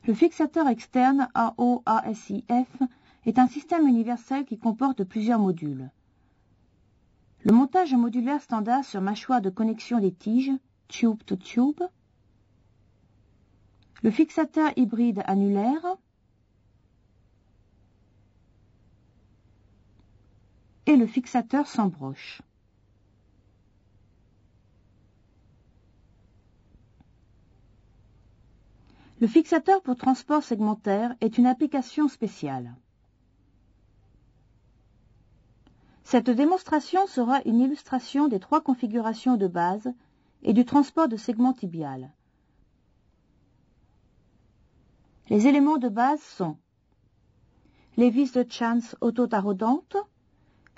Le fixateur externe AOASIF est un système universel qui comporte plusieurs modules. Le montage modulaire standard sur mâchoire de connexion des tiges, tube to tube. Le fixateur hybride annulaire. Et le fixateur sans broche. Le fixateur pour transport segmentaire est une application spéciale. Cette démonstration sera une illustration des 3 configurations de base et du transport de segments tibial. Les éléments de base sont les vis de Chance auto-taraudantes,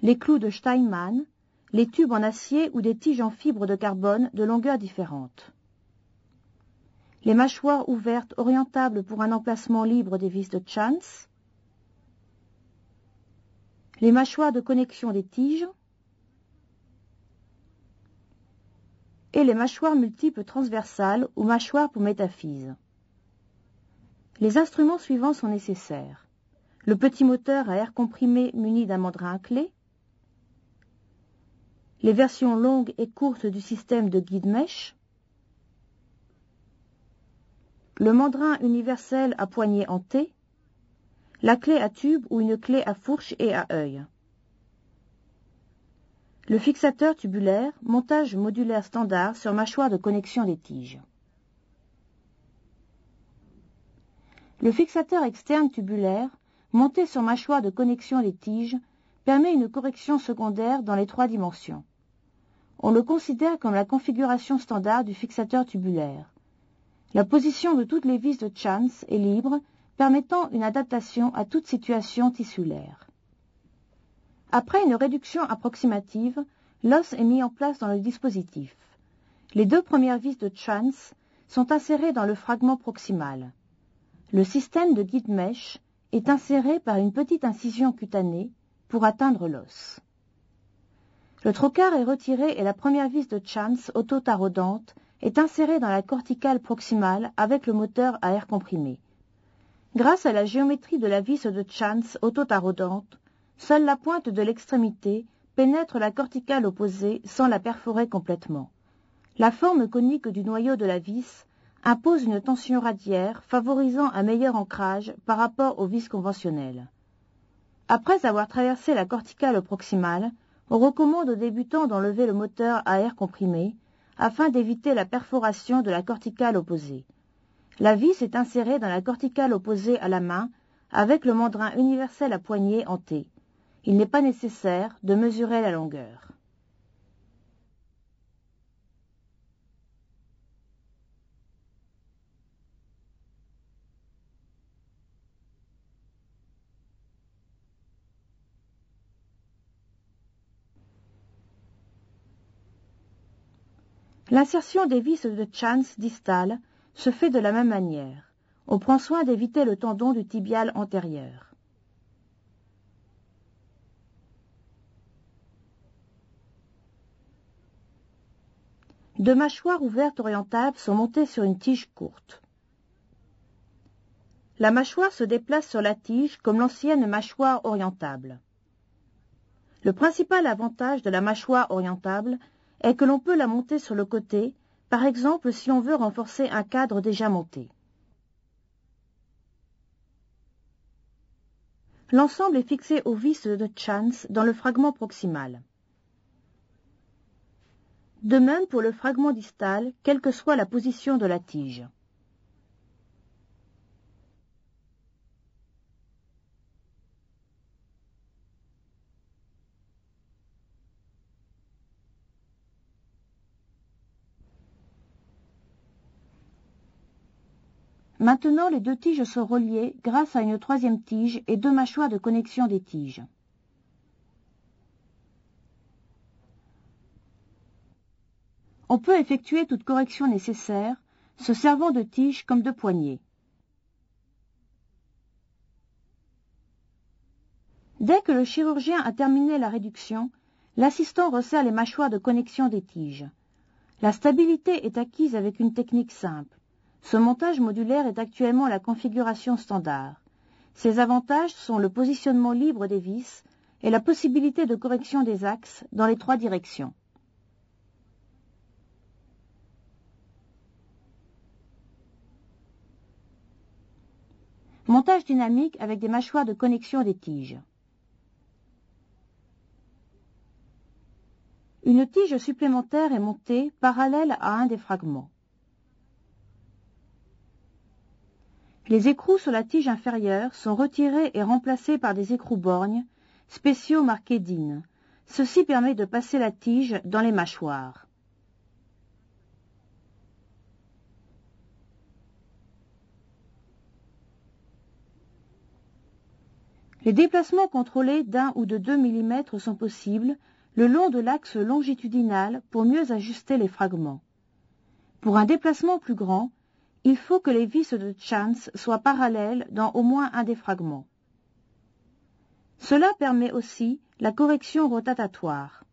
les clous de Steinmann, les tubes en acier ou des tiges en fibre de carbone de longueurs différentes. Les mâchoires ouvertes orientables pour un emplacement libre des vis de Chance, les mâchoires de connexion des tiges et les mâchoires multiples transversales ou mâchoires pour métaphyse. Les instruments suivants sont nécessaires. Le petit moteur à air comprimé muni d'un mandrin à clé, les versions longues et courtes du système de guide mèche, le mandrin universel à poignée en T, la clé à tube ou une clé à fourche et à œil. Le fixateur tubulaire, montage modulaire standard sur mâchoire de connexion des tiges. Le fixateur externe tubulaire, monté sur mâchoire de connexion des tiges, permet une correction secondaire dans les 3 dimensions. On le considère comme la configuration standard du fixateur tubulaire. La position de toutes les vis de Chance est libre, permettant une adaptation à toute situation tissulaire. Après une réduction approximative, l'os est mis en place dans le dispositif. Les 2 premières vis de Chance sont insérées dans le fragment proximal. Le système de guide mèche est inséré par une petite incision cutanée pour atteindre l'os. Le trocar est retiré et la première vis de Chance auto-taraudante est insérée dans la corticale proximale avec le moteur à air comprimé. Grâce à la géométrie de la vis de Chance auto-taraudante, seule la pointe de l'extrémité pénètre la corticale opposée sans la perforer complètement. La forme conique du noyau de la vis impose une tension radiaire favorisant un meilleur ancrage par rapport aux vis conventionnelles. Après avoir traversé la corticale proximale, on recommande aux débutants d'enlever le moteur à air comprimé afin d'éviter la perforation de la corticale opposée. La vis est insérée dans la corticale opposée à la main avec le mandrin universel à poignée en T. Il n'est pas nécessaire de mesurer la longueur. L'insertion des vis de Chance distales se fait de la même manière. On prend soin d'éviter le tendon du tibial antérieur. Deux mâchoires ouvertes orientables sont montées sur une tige courte. La mâchoire se déplace sur la tige comme l'ancienne mâchoire orientable. Le principal avantage de la mâchoire orientable est que l'on peut la monter sur le côté, par exemple si l'on veut renforcer un cadre déjà monté. L'ensemble est fixé aux vis de Chance dans le fragment proximal. De même pour le fragment distal, quelle que soit la position de la tige. Maintenant, les 2 tiges sont reliées grâce à une 3e tige et 2 mâchoires de connexion des tiges. On peut effectuer toute correction nécessaire, se servant de tiges comme de poignées. Dès que le chirurgien a terminé la réduction, l'assistant resserre les mâchoires de connexion des tiges. La stabilité est acquise avec une technique simple. Ce montage modulaire est actuellement la configuration standard. Ses avantages sont le positionnement libre des vis et la possibilité de correction des axes dans les 3 directions. Montage dynamique avec des mâchoires de connexion des tiges. Une tige supplémentaire est montée parallèle à un des fragments. Les écrous sur la tige inférieure sont retirés et remplacés par des écrous borgnes spéciaux marqués DIN. Ceci permet de passer la tige dans les mâchoires. Les déplacements contrôlés d'1 ou de 2 mm sont possibles le long de l'axe longitudinal pour mieux ajuster les fragments. Pour un déplacement plus grand, il faut que les vis de Chance soient parallèles dans au moins un des fragments. Cela permet aussi la correction rotatoire.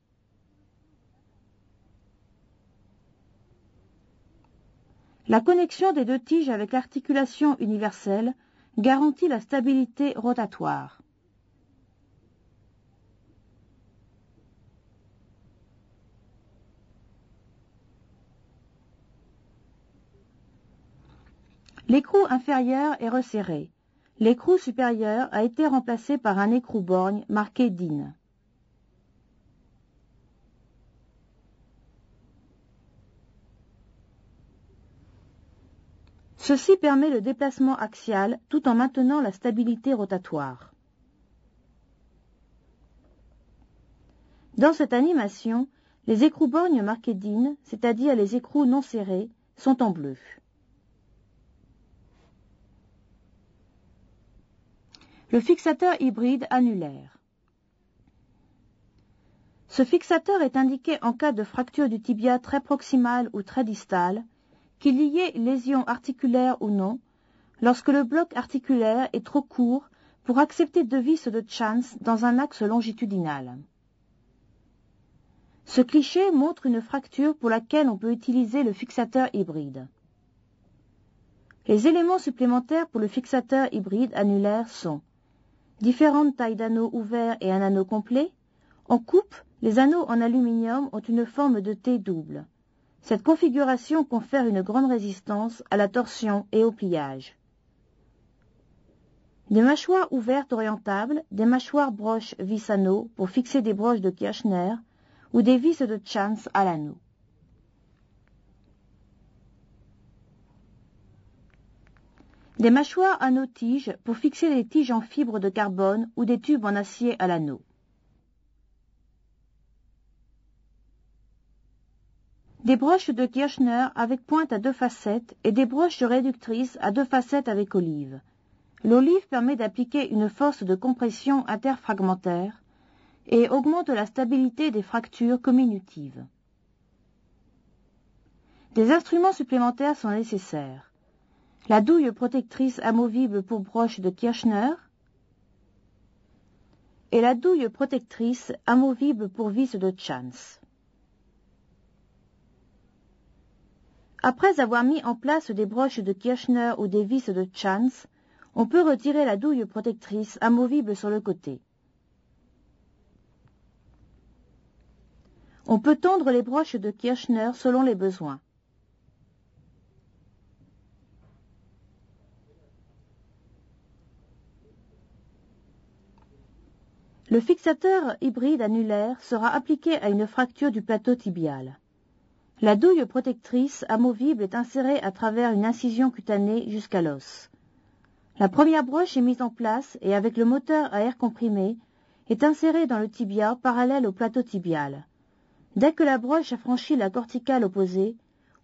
La connexion des 2 tiges avec l'articulation universelle garantit la stabilité rotatoire. L'écrou inférieur est resserré. L'écrou supérieur a été remplacé par un écrou borgne marqué DIN. Ceci permet le déplacement axial tout en maintenant la stabilité rotatoire. Dans cette animation, les écrous borgnes marqués DIN, c'est-à-dire les écrous non serrés, sont en bleu. Le fixateur hybride annulaire. Ce fixateur est indiqué en cas de fracture du tibia très proximale ou très distale, qu'il y ait lésion articulaire ou non, lorsque le bloc articulaire est trop court pour accepter 2 vis de Chance dans un axe longitudinal. Ce cliché montre une fracture pour laquelle on peut utiliser le fixateur hybride. Les éléments supplémentaires pour le fixateur hybride annulaire sont différentes tailles d'anneaux ouverts et un anneau complet. En coupe, les anneaux en aluminium ont une forme de T double. Cette configuration confère une grande résistance à la torsion et au pliage. Des mâchoires ouvertes orientables, des mâchoires broches vis-anneaux pour fixer des broches de Kirchner ou des vis de Chance à l'anneau. Des mâchoires anneaux-tiges pour fixer des tiges en fibre de carbone ou des tubes en acier à l'anneau. Des broches de Kirchner avec pointe à 2 facettes et des broches réductrices à 2 facettes avec olive. L'olive permet d'appliquer une force de compression interfragmentaire et augmente la stabilité des fractures comminutives. Des instruments supplémentaires sont nécessaires. La douille protectrice amovible pour broche de Kirchner et la douille protectrice amovible pour vis de Chance. Après avoir mis en place des broches de Kirchner ou des vis de Chance, on peut retirer la douille protectrice amovible sur le côté. On peut tondre les broches de Kirchner selon les besoins. Le fixateur hybride annulaire sera appliqué à une fracture du plateau tibial. La douille protectrice amovible est insérée à travers une incision cutanée jusqu'à l'os. La première broche est mise en place et avec le moteur à air comprimé est insérée dans le tibia parallèle au plateau tibial. Dès que la broche a franchi la corticale opposée,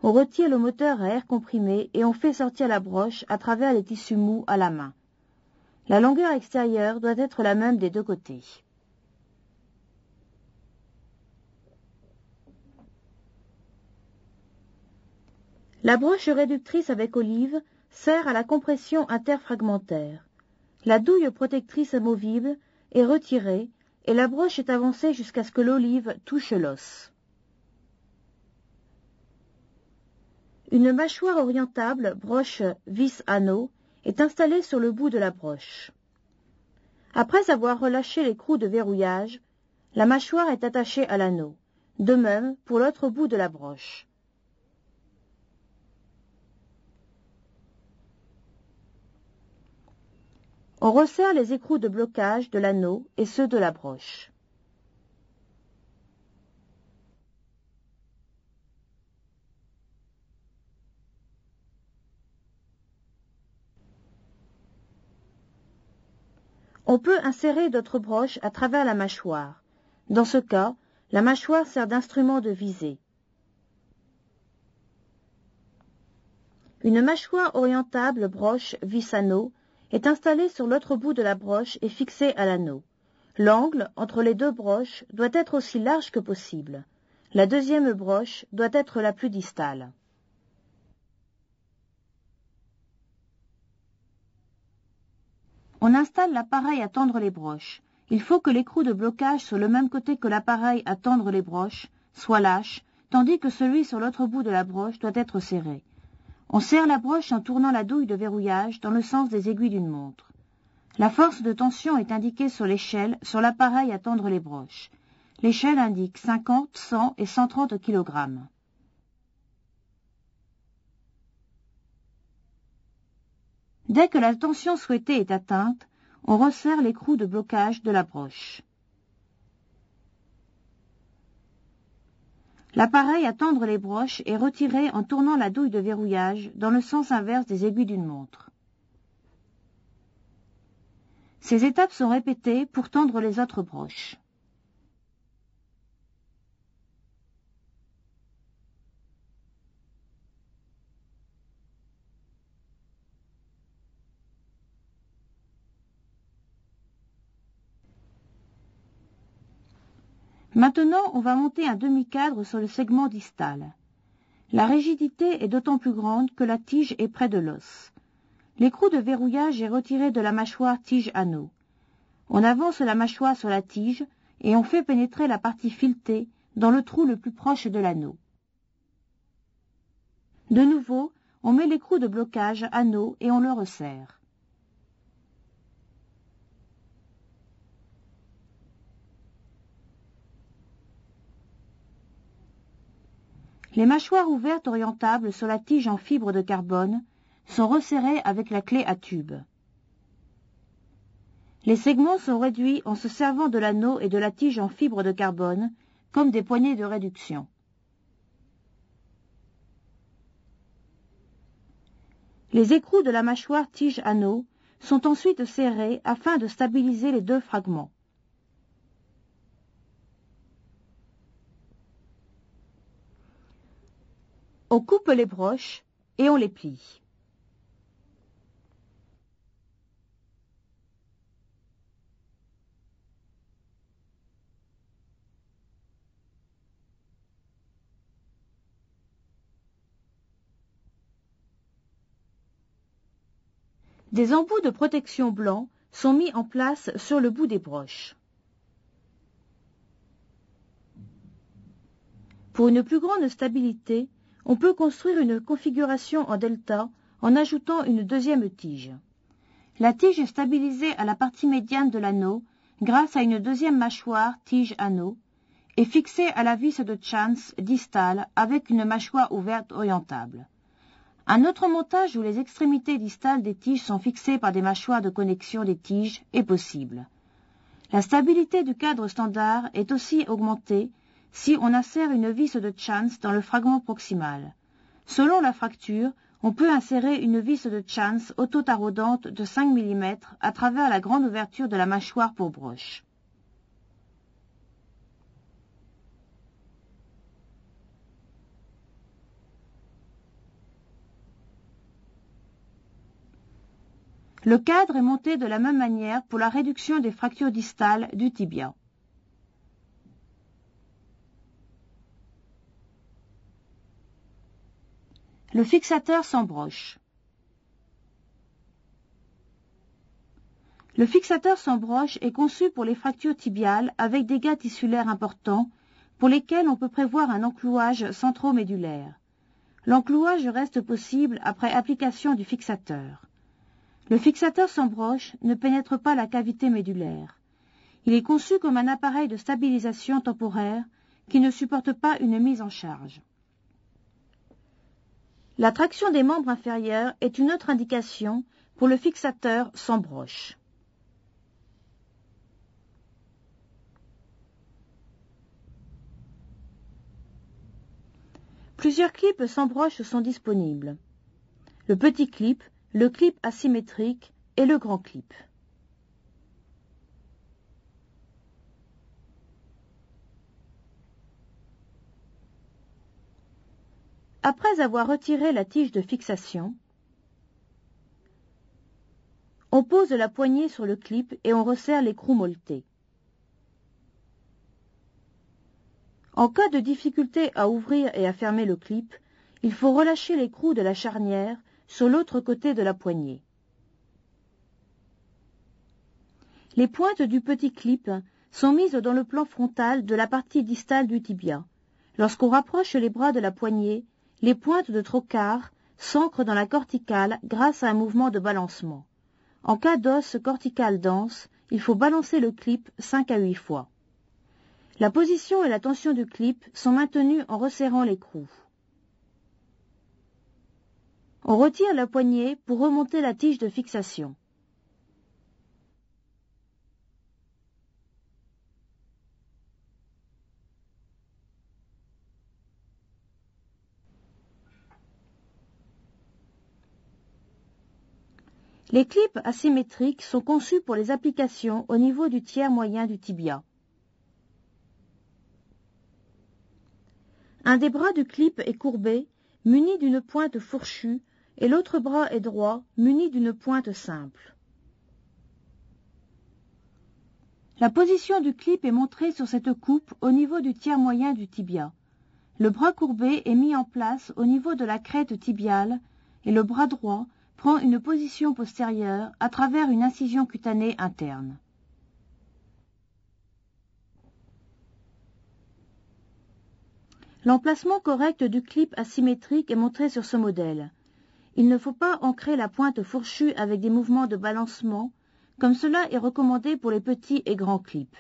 on retire le moteur à air comprimé et on fait sortir la broche à travers les tissus mous à la main. La longueur extérieure doit être la même des 2 côtés. La broche réductrice avec olive sert à la compression interfragmentaire. La douille protectrice amovible est retirée et la broche est avancée jusqu'à ce que l'olive touche l'os. Une mâchoire orientable, broche vis-anneau, est installée sur le bout de la broche. Après avoir relâché l'écrou de verrouillage, la mâchoire est attachée à l'anneau. De même pour l'autre bout de la broche. On resserre les écrous de blocage de l'anneau et ceux de la broche. On peut insérer d'autres broches à travers la mâchoire. Dans ce cas, la mâchoire sert d'instrument de visée. Une mâchoire orientable broche vis-anneau est installée sur l'autre bout de la broche et fixée à l'anneau. L'angle entre les deux broches doit être aussi large que possible. La deuxième broche doit être la plus distale. On installe l'appareil à tendre les broches. Il faut que l'écrou de blocage sur le même côté que l'appareil à tendre les broches soit lâche, tandis que celui sur l'autre bout de la broche doit être serré. On serre la broche en tournant la douille de verrouillage dans le sens des aiguilles d'une montre. La force de tension est indiquée sur l'échelle sur l'appareil à tendre les broches. L'échelle indique 50, 100 et 130 kg. Dès que la tension souhaitée est atteinte, on resserre l'écrou de blocage de la broche. L'appareil à tendre les broches est retiré en tournant la douille de verrouillage dans le sens inverse des aiguilles d'une montre. Ces étapes sont répétées pour tendre les autres broches. Maintenant, on va monter un demi-cadre sur le segment distal. La rigidité est d'autant plus grande que la tige est près de l'os. L'écrou de verrouillage est retiré de la mâchoire tige-anneau. On avance la mâchoire sur la tige et on fait pénétrer la partie filetée dans le trou le plus proche de l'anneau. De nouveau, on met l'écrou de blocage anneau et on le resserre. Les mâchoires ouvertes orientables sur la tige en fibre de carbone sont resserrées avec la clé à tube. Les segments sont réduits en se servant de l'anneau et de la tige en fibre de carbone comme des poignées de réduction. Les écrous de la mâchoire tige-anneau sont ensuite serrés afin de stabiliser les deux fragments. On coupe les broches et on les plie. Des embouts de protection blancs sont mis en place sur le bout des broches. Pour une plus grande stabilité, on peut construire une configuration en delta en ajoutant une deuxième tige. La tige est stabilisée à la partie médiane de l'anneau grâce à une deuxième mâchoire tige-anneau et fixée à la vis de Chance distale avec une mâchoire ouverte orientable. Un autre montage où les extrémités distales des tiges sont fixées par des mâchoires de connexion des tiges est possible. La stabilité du cadre standard est aussi augmentée si on insère une vis de Chance dans le fragment proximal. Selon la fracture, on peut insérer une vis de Chance auto-taraudante de 5 mm à travers la grande ouverture de la mâchoire pour broche. Le cadre est monté de la même manière pour la réduction des fractures distales du tibia. Le fixateur sans broche. Le fixateur sans broche est conçu pour les fractures tibiales avec dégâts tissulaires importants pour lesquels on peut prévoir un enclouage centromédulaire. L'enclouage reste possible après application du fixateur. Le fixateur sans broche ne pénètre pas la cavité médulaire. Il est conçu comme un appareil de stabilisation temporaire qui ne supporte pas une mise en charge. La traction des membres inférieurs est une autre indication pour le fixateur sans broche. Plusieurs clips sans broche sont disponibles. Le petit clip, le clip asymétrique et le grand clip. Après avoir retiré la tige de fixation, on pose la poignée sur le clip et on resserre l'écrou molleté. En cas de difficulté à ouvrir et à fermer le clip, il faut relâcher l'écrou de la charnière sur l'autre côté de la poignée. Les pointes du petit clip sont mises dans le plan frontal de la partie distale du tibia. Lorsqu'on rapproche les bras de la poignée, les pointes de trocar s'ancrent dans la corticale grâce à un mouvement de balancement. En cas d'os cortical dense, il faut balancer le clip 5 à 8 fois. La position et la tension du clip sont maintenues en resserrant l'écrou. On retire la poignée pour remonter la tige de fixation. Les clips asymétriques sont conçus pour les applications au niveau du tiers moyen du tibia. Un des bras du clip est courbé, muni d'une pointe fourchue, et l'autre bras est droit, muni d'une pointe simple. La position du clip est montrée sur cette coupe au niveau du tiers moyen du tibia. Le bras courbé est mis en place au niveau de la crête tibiale et le bras droit prend une position postérieure à travers une incision cutanée interne. L'emplacement correct du clip asymétrique est montré sur ce modèle. Il ne faut pas ancrer la pointe fourchue avec des mouvements de balancement, comme cela est recommandé pour les petits et grands clips.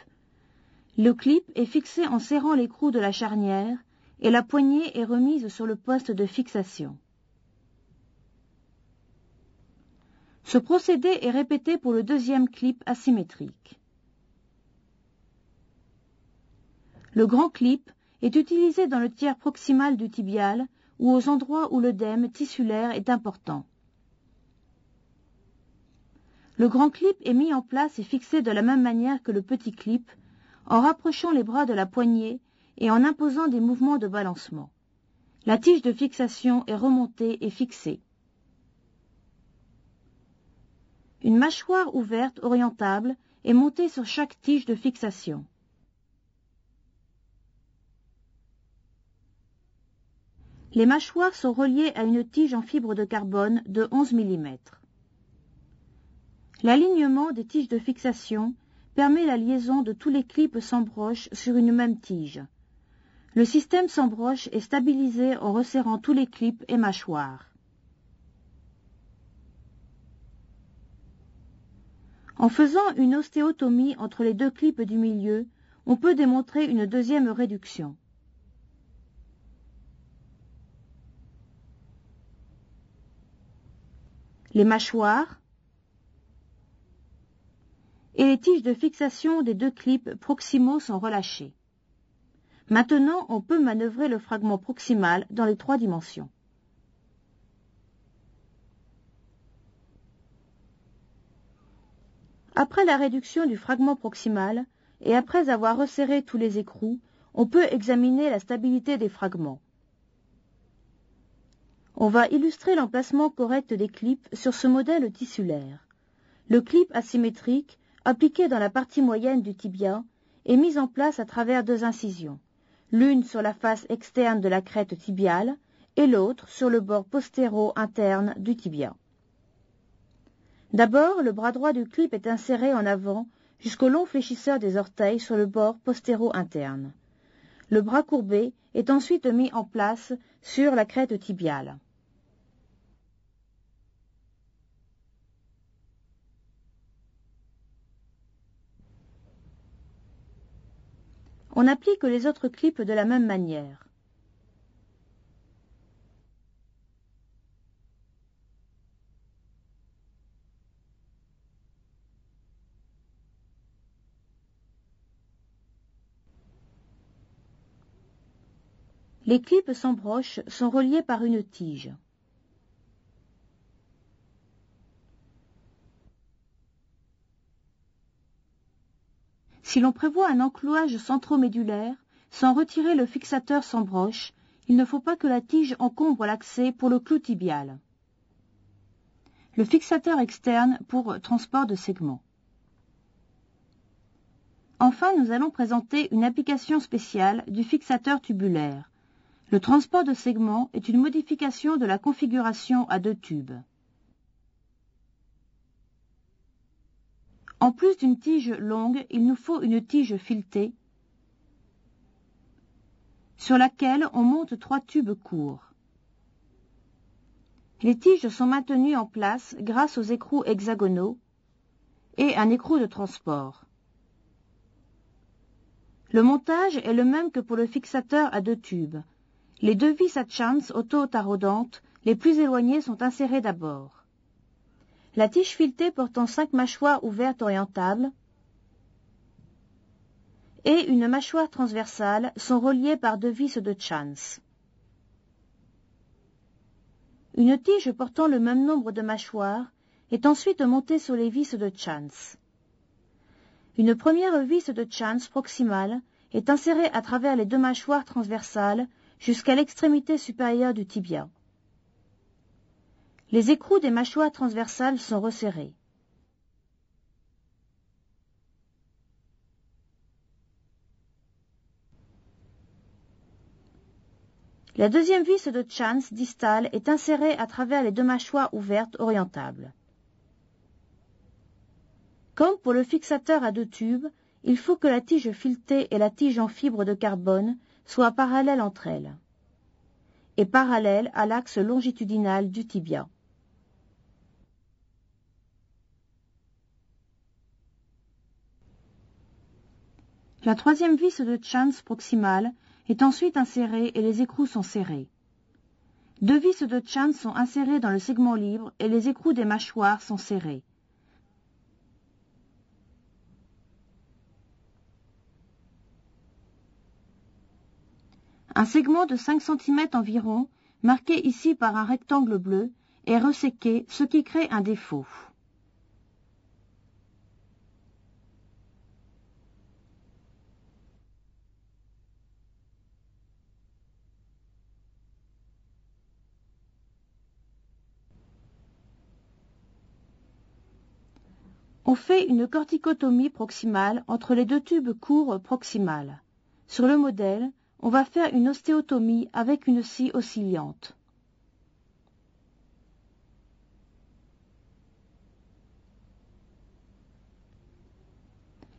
Le clip est fixé en serrant l'écrou de la charnière et la poignée est remise sur le poste de fixation. Ce procédé est répété pour le deuxième clip asymétrique. Le grand clip est utilisé dans le tiers proximal du tibial ou aux endroits où l'œdème tissulaire est important. Le grand clip est mis en place et fixé de la même manière que le petit clip, en rapprochant les bras de la poignée et en imposant des mouvements de balancement. La tige de fixation est remontée et fixée. Une mâchoire ouverte orientable est montée sur chaque tige de fixation. Les mâchoires sont reliées à une tige en fibre de carbone de 11 mm. L'alignement des tiges de fixation permet la liaison de tous les clips sans broche sur une même tige. Le système sans broche est stabilisé en resserrant tous les clips et mâchoires. En faisant une ostéotomie entre les deux clips du milieu, on peut démontrer une deuxième réduction. Les mâchoires et les tiges de fixation des deux clips proximaux sont relâchés. Maintenant, on peut manœuvrer le fragment proximal dans les 3 dimensions. Après la réduction du fragment proximal et après avoir resserré tous les écrous, on peut examiner la stabilité des fragments. On va illustrer l'emplacement correct des clips sur ce modèle tissulaire. Le clip asymétrique, appliqué dans la partie moyenne du tibia, est mis en place à travers 2 incisions, l'une sur la face externe de la crête tibiale et l'autre sur le bord postéro-interne du tibia. D'abord, le bras droit du clip est inséré en avant jusqu'au long fléchisseur des orteils sur le bord postéro-interne. Le bras courbé est ensuite mis en place sur la crête tibiale. On applique les autres clips de la même manière. Les clips sans broche sont reliés par une tige. Si l'on prévoit un enclouage centromédulaire, sans retirer le fixateur sans broche, il ne faut pas que la tige encombre l'accès pour le clou tibial. Le fixateur externe pour transport de segments. Enfin, nous allons présenter une application spéciale du fixateur tubulaire. Le transport de segments est une modification de la configuration à 2 tubes. En plus d'une tige longue, il nous faut une tige filetée sur laquelle on monte 3 tubes courts. Les tiges sont maintenues en place grâce aux écrous hexagonaux et un écrou de transport. Le montage est le même que pour le fixateur à 2 tubes. Les 2 vis à chance auto-taraudantes les plus éloignées sont insérées d'abord. La tige filetée portant 5 mâchoires ouvertes orientables et une mâchoire transversale sont reliées par 2 vis de chance. Une tige portant le même nombre de mâchoires est ensuite montée sur les vis de chance. Une première vis de chance proximale est insérée à travers les 2 mâchoires transversales jusqu'à l'extrémité supérieure du tibia. Les écrous des mâchoires transversales sont resserrés. La deuxième vis de chance distale est insérée à travers les 2 mâchoires ouvertes orientables. Comme pour le fixateur à 2 tubes, il faut que la tige filetée et la tige en fibre de carbone soient parallèles entre elles et parallèles à l'axe longitudinal du tibia. La troisième vis de chance proximale est ensuite insérée et les écrous sont serrés. 2 vis de chance sont insérées dans le segment libre et les écrous des mâchoires sont serrés. Un segment de 5 cm environ, marqué ici par un rectangle bleu, est resséqué, ce qui crée un défaut. On fait une corticotomie proximale entre les 2 tubes courts proximales. Sur le modèle, on va faire une ostéotomie avec une scie oscillante.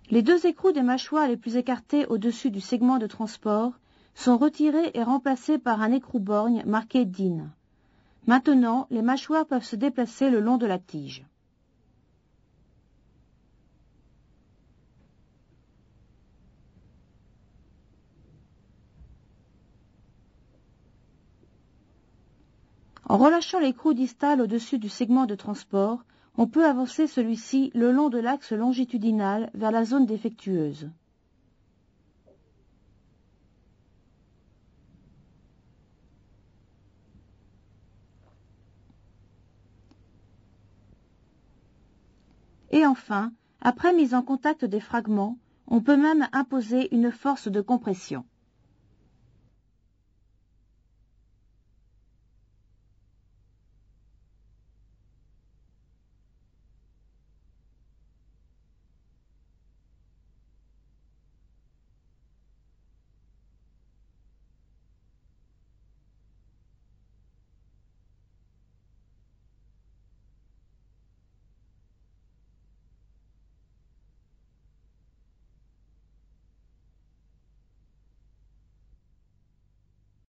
Les 2 écrous des mâchoires les plus écartés au-dessus du segment de transport sont retirés et remplacés par un écrou borgne marqué DIN. Maintenant, les mâchoires peuvent se déplacer le long de la tige. En relâchant l'écrou distal au-dessus du segment de transport, on peut avancer celui-ci le long de l'axe longitudinal vers la zone défectueuse. Et enfin, après mise en contact des fragments, on peut même imposer une force de compression.